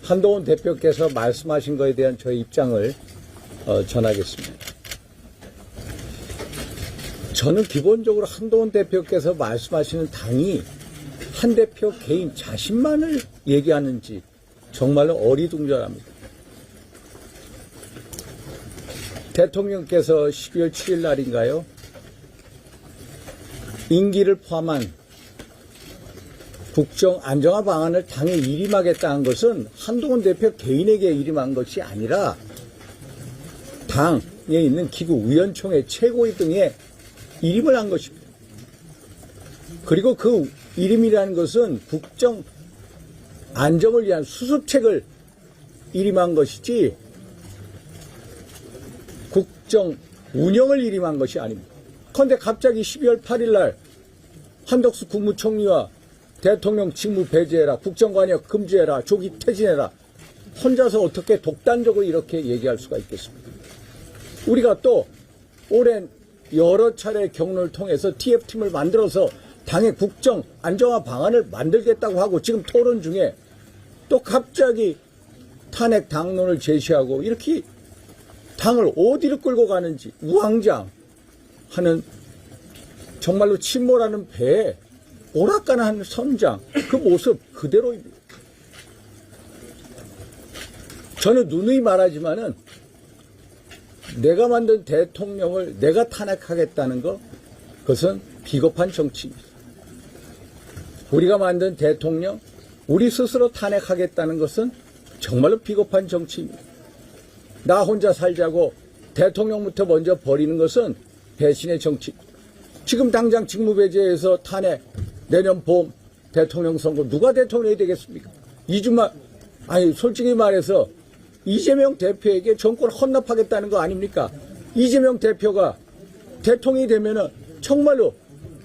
한동훈 대표께서 말씀하신 것에 대한 저의 입장을 전하겠습니다. 저는 기본적으로 한동훈 대표께서 말씀하시는 당이 한 대표 개인 자신만을 얘기하는지 정말로 어리둥절합니다. 대통령께서 12월 7일 날인가요? 임기를 포함한 국정 안정화 방안을 당에 일임하겠다는 것은 한동훈 대표 개인에게 일임한 것이 아니라 당에 있는 기구 위원총회 최고위 등에 일임을 한 것입니다. 그리고 그 일임이라는 것은 국정 안정을 위한 수습책을 일임한 것이지 국정 운영을 일임한 것이 아닙니다. 그런데 갑자기 12월 8일 날 한덕수 국무총리와 대통령 직무 배제해라, 국정관여 금지해라, 조기 퇴진해라, 혼자서 어떻게 독단적으로 이렇게 얘기할 수가 있겠습니까? 우리가 또 오랜 여러 차례 경로를 통해서 TF팀을 만들어서 당의 국정 안정화 방안을 만들겠다고 하고 지금 토론 중에 또 갑자기 탄핵 당론을 제시하고 이렇게 당을 어디로 끌고 가는지 우왕좌왕 하는 정말로 침몰하는 배에 오락가는 선장 그 모습 그대로입니다. 저는 누누이 말하지만은 내가 만든 대통령을 내가 탄핵하겠다는 것 그것은 비겁한 정치입니다. 우리가 만든 대통령 우리 스스로 탄핵하겠다는 것은 정말로 비겁한 정치입니다. 나 혼자 살자고 대통령부터 먼저 버리는 것은 배신의 정치. 지금 당장 직무배제해서 탄핵 내년 봄 대통령 선거 누가 대통령이 되겠습니까? 아니 솔직히 말해서 이재명 대표에게 정권 헌납하겠다는 거 아닙니까? 이재명 대표가 대통령이 되면은 정말로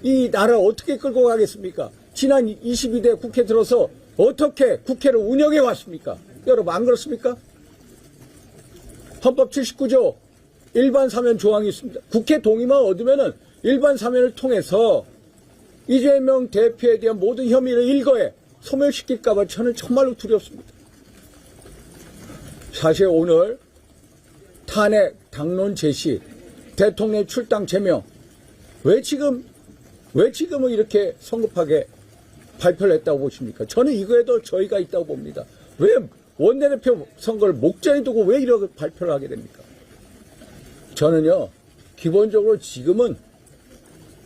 이 나라 어떻게 끌고 가겠습니까? 지난 22대 국회 들어서 어떻게 국회를 운영해 왔습니까? 여러분 안 그렇습니까? 헌법 79조 일반 사면 조항이 있습니다. 국회 동의만 얻으면은 일반 사면을 통해서 이재명 대표에 대한 모든 혐의를 일거에 소멸시킬까봐 저는 정말로 두렵습니다. 사실 오늘 탄핵 당론 제시, 대통령 출당 제명 왜 지금은 이렇게 성급하게 발표를 했다고 보십니까? 저는 이거에도 저희가 있다고 봅니다. 왜 원내대표 선거를 목전에 두고 왜 이렇게 발표를 하게 됩니까? 저는요 기본적으로 지금은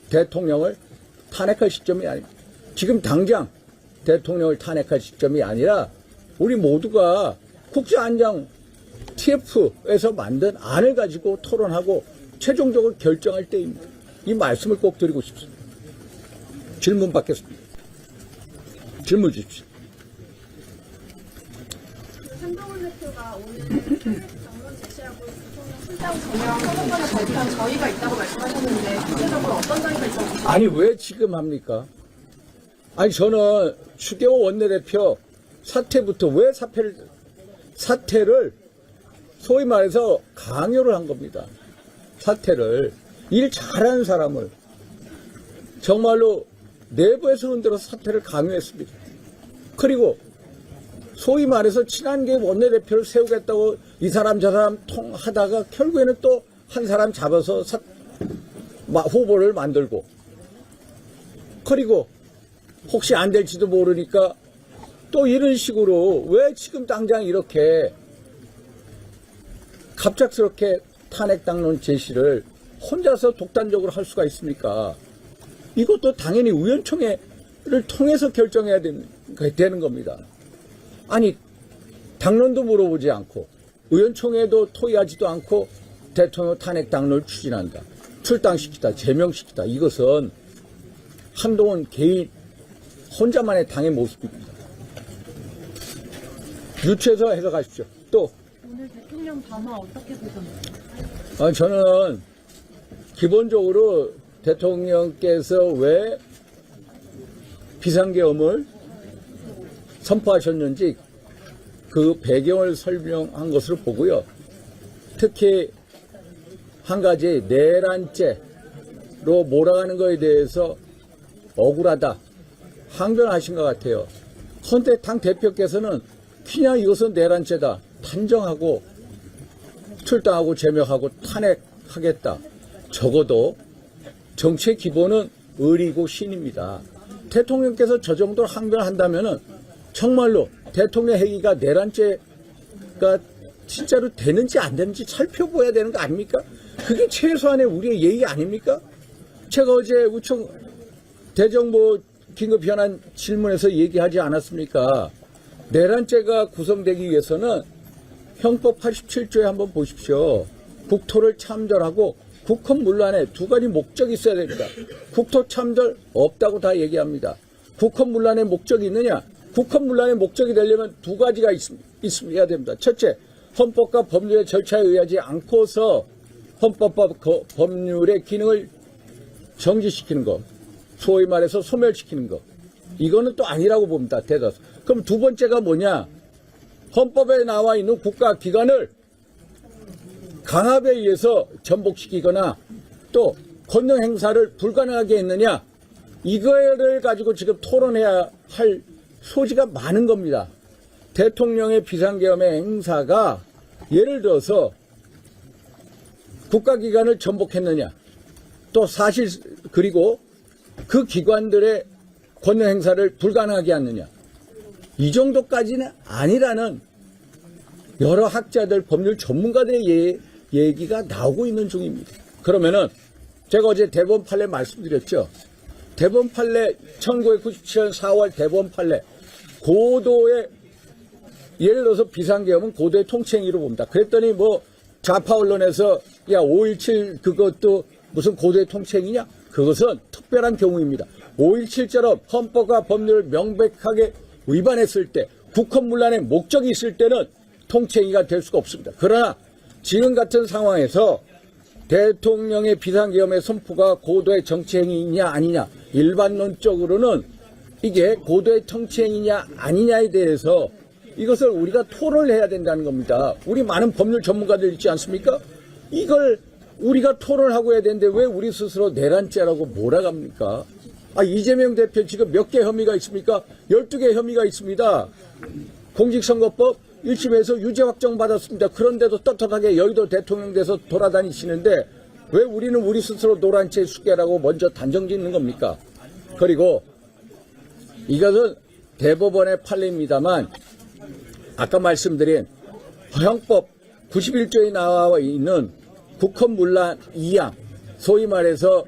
대통령을 탄핵할 시점이 아닙니다. 지금 당장 대통령을 탄핵할 시점이 아니라 우리 모두가 국정안정 TF에서 만든 안을 가지고 토론하고 최종적으로 결정할 때입니다. 이 말씀을 꼭 드리고 싶습니다. 질문 받겠습니다. 질문 주십시오. 한동훈 대표가 오늘 당론 제시하고 대통령 출당 제명 선언권을 발표한 저희가 있다고 말씀하셨는데 구체적으로 어떤 저희가 있다고 보십니까? 아니 왜 지금 합니까? 아니 저는 추경호 원내대표 사퇴부터 왜 사퇴를 소위 말해서 강요를 한 겁니다. 사퇴를 일 잘하는 사람을 정말로 내부에서 흔들어서 사퇴를 강요했습니다. 그리고 소위 말해서 친한계 원내대표를 세우겠다고 이 사람 저 사람 통하다가 결국에는 또 한 사람 잡아서 후보를 만들고 그리고 혹시 안 될지도 모르니까 또 이런 식으로 왜 지금 당장 이렇게 갑작스럽게 탄핵 당론 제시를 혼자서 독단적으로 할 수가 있습니까? 이것도 당연히 의원총회를 통해서 결정해야 되는 겁니다. 아니 당론도 물어보지 않고 의원총회도 토의하지도 않고 대통령 탄핵 당론을 추진한다. 출당시키다. 제명시키다. 이것은 한동훈 개인 혼자만의 당의 모습입니다. 유추해서 해석하십시오. 또 오늘 대통령 담화 어떻게 보셨나요? 저는 기본적으로 대통령께서 왜 비상계엄을 선포하셨는지 그 배경을 설명한 것으로 보고요. 특히 한 가지 내란죄로 몰아가는 것에 대해서 억울하다 항변하신 것 같아요. 그런데 당 대표께서는 그냥 이것은 내란죄다. 단정하고 출당하고 제명하고 탄핵하겠다. 적어도 정치의 기본은 의리고 신입니다. 대통령께서 저 정도로 항변한다면은 정말로 대통령 행위가 내란죄가 진짜로 되는지 안 되는지 살펴봐야 되는 거 아닙니까? 그게 최소한의 우리의 예의 아닙니까? 제가 어제 우총 대정부 긴급 현안 질문에서 얘기하지 않았습니까? 내란죄가 구성되기 위해서는 형법 87조에 한번 보십시오. 국토를 참전하고 국헌문란에 두 가지 목적이 있어야 됩니다. 국토 참전 없다고 다 얘기합니다. 국헌문란의 목적이 있느냐? 국헌문란의 목적이 되려면 두 가지가 있어야 됩니다. 첫째, 헌법과 법률의 절차에 의하지 않고서 헌법과 법률의 기능을 정지시키는 것, 소위 말해서 소멸시키는 것. 이거는 또 아니라고 봅니다. 대다수. 그럼 두 번째가 뭐냐? 헌법에 나와 있는 국가기관을 강압에 의해서 전복시키거나 또 권능 행사를 불가능하게 했느냐? 이거를 가지고 지금 토론해야 할 소지가 많은 겁니다. 대통령의 비상계엄의 행사가 예를 들어서 국가기관을 전복했느냐? 또 사실 그리고 그 기관들의 권능 행사를 불가능하게 하느냐? 이 정도까지는 아니라는 여러 학자들, 법률 전문가들의 얘기가 나오고 있는 중입니다. 그러면은 제가 어제 대법원 판례 말씀드렸죠. 대법원 판례 1997년 4월 대법원 판례 고도의 예를 들어서 비상계엄은 고도의 통치행위로 봅니다. 그랬더니 뭐 좌파 언론에서 야 5.17 그것도 무슨 고도의 통치행위냐? 그것은 특별한 경우입니다. 5.17처럼 헌법과 법률을 명백하게 위반했을 때 국헌문란의 목적이 있을 때는 통치행위가 될 수가 없습니다. 그러나 지금 같은 상황에서 대통령의 비상계엄의 선포가 고도의 정치행위냐 아니냐 일반론적으로는 이게 고도의 정치행위냐 아니냐에 대해서 이것을 우리가 토론을 해야 된다는 겁니다. 우리 많은 법률 전문가들 있지 않습니까? 이걸 우리가 토론하고 해야 되는데 왜 우리 스스로 내란죄라고 몰아갑니까? 이재명 대표 지금 몇 개 혐의가 있습니까? 12개 혐의가 있습니다. 공직선거법 1심에서 유죄 확정받았습니다. 그런데도 떳떳하게 여의도 대통령 돼서 돌아다니시는데 왜 우리는 우리 스스로 노란죄 수개라고 먼저 단정 짓는 겁니까? 그리고 이것은 대법원의 판례입니다만 아까 말씀드린 형법 91조에 나와 있는 국헌문란 2항 소위 말해서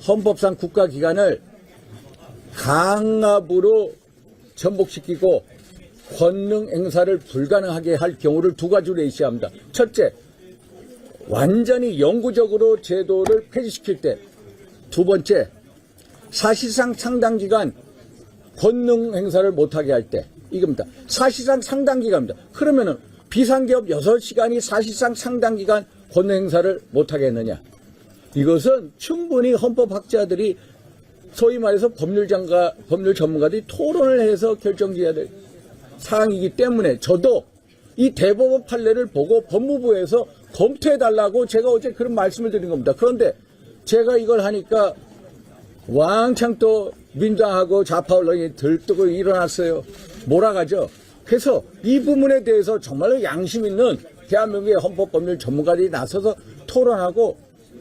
헌법상 국가기관을 강압으로 전복시키고 권능 행사를 불가능하게 할 경우를 두 가지로 예시합니다. 첫째, 완전히 영구적으로 제도를 폐지시킬 때. 두 번째, 사실상 상당 기간 권능 행사를 못하게 할 때. 이겁니다. 사실상 상당 기간입니다. 그러면은 비상계엄 6시간이 사실상 상당 기간 권능 행사를 못하게 했느냐. 이것은 충분히 헌법학자들이 소위 말해서 법률 전문가들이 토론을 해서 결정지어야 될 사항이기 때문에 저도 이 대법원 판례를 보고 법무부에서 검토해달라고 제가 어제 그런 말씀을 드린 겁니다. 그런데 제가 이걸 하니까 왕창 또 민주당하고 좌파 언론이 들뜨고 일어났어요. 몰아가죠. 그래서 이 부분에 대해서 정말로 양심 있는 대한민국의 헌법법률 전문가들이 나서서 토론하고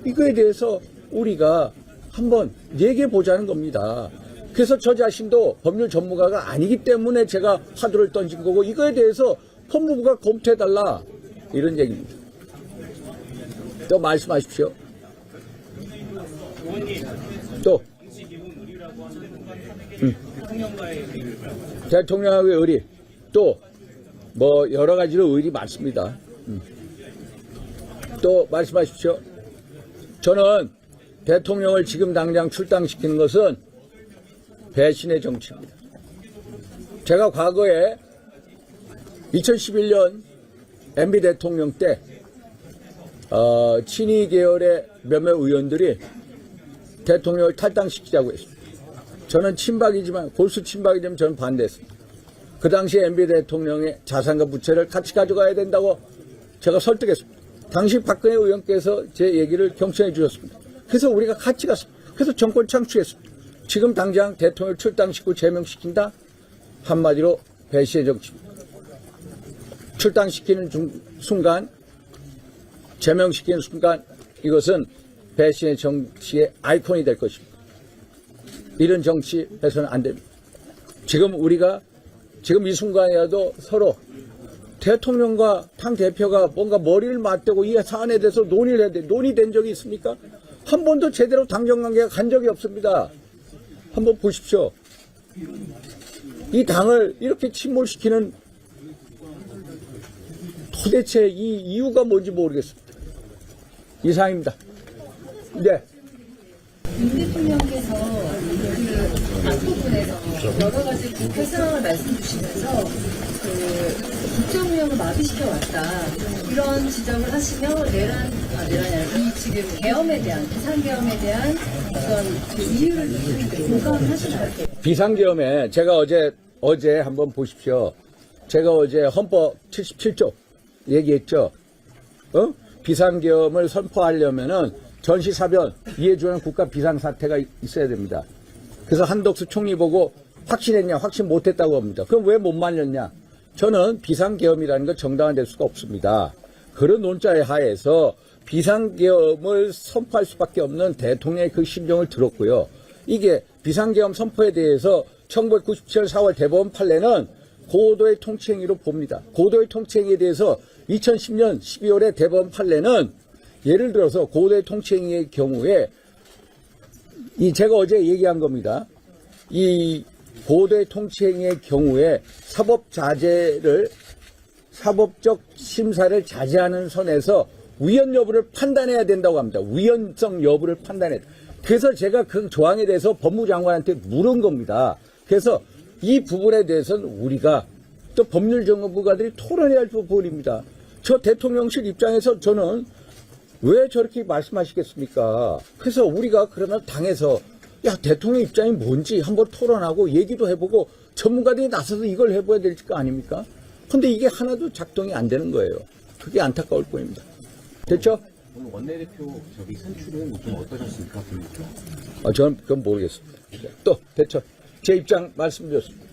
이거에 대해서 우리가 한번 얘기해 보자는 겁니다. 그래서 저 자신도 법률 전문가가 아니기 때문에 제가 화두를 던진 거고 이거에 대해서 법무부가 검토해달라 이런 얘기입니다. 또 말씀하십시오. 또 대통령과의 의리 또 뭐 여러 가지로 의리 많습니다. 또 말씀하십시오. 저는 대통령을 지금 당장 출당시키는 것은 배신의 정치입니다. 제가 과거에 2011년 MB 대통령 때 친위 계열의 몇몇 의원들이 대통령을 탈당시키자고 했습니다. 저는 친박이지만 골수 친박이지만 저는 반대했습니다. 그 당시 MB 대통령의 자산과 부채를 같이 가져가야 된다고 제가 설득했습니다. 당시 박근혜 의원께서 제 얘기를 경청해 주셨습니다. 그래서 우리가 같이 갔습니다. 그래서 정권 창출했습니다. 지금 당장 대통령을 출당시키고 제명시킨다? 한마디로 배신의 정치입니다. 출당시키는 순간, 제명시키는 순간 이것은 배신의 정치의 아이콘이 될 것입니다. 이런 정치 해서는 안 됩니다. 지금 이 순간이라도 서로 대통령과 당대표가 뭔가 머리를 맞대고 이 사안에 대해서 논의를 해야 돼. 논의된 적이 있습니까? 한 번도 제대로 당정관계가 간 적이 없습니다. 한번 보십시오. 이 당을 이렇게 침몰시키는 도대체 이 이유가 뭔지 모르겠습니다. 이상입니다. 네. 윤 대통령께서 그 앞부분에서 여러 가지 국회 상황을 말씀 주시면서 국정운영을 마비시켜 왔다 이런 지적을 하시며 내란이 이 지금 계엄에 대한 비상계엄에 대한 어떤 그 이유를 공감을 하시나요? 비상계엄에 제가 어제 한번 보십시오. 제가 어제 헌법 77조 얘기했죠. 비상계엄을 선포하려면은 전시사변 이해주는 국가 비상사태가 있어야 됩니다. 그래서 한덕수 총리 보고 확신했냐 확신 못했다고 합니다. 그럼 왜 못 말렸냐. 저는 비상계엄이라는 건 정당화될 수가 없습니다. 그런 논자의 하에서 비상계엄을 선포할 수밖에 없는 대통령의 그 심정을 들었고요. 이게 비상계엄 선포에 대해서 1997년 4월 대법원 판례는 고도의 통치행위로 봅니다. 고도의 통치행위에 대해서 2010년 12월에 대법원 판례는 예를 들어서 고도의 통치행위의 경우에 제가 어제 얘기한 겁니다. 이 고도의 통치행위의 경우에 사법적 심사를 자제하는 선에서 위헌 여부를 판단해야 된다고 합니다. 위헌성 여부를 판단해야 된다. 그래서 제가 그 조항에 대해서 법무장관한테 물은 겁니다. 그래서 이 부분에 대해서는 우리가 또 법률전문가들이 토론해야 할 부분입니다. 저 대통령실 입장에서 저는 왜 저렇게 말씀하시겠습니까? 그래서 우리가 그러면 당에서 대통령 입장이 뭔지 한번 토론하고 얘기도 해보고 전문가들이 나서서 이걸 해봐야 될 거 아닙니까? 근데 이게 하나도 작동이 안 되는 거예요. 그게 안타까울 뿐입니다. 됐죠? 오늘 원내대표 선출은 좀 어떠셨습니까? 저는 그건 모르겠습니다. 또 됐죠? 제 입장 말씀드렸습니다.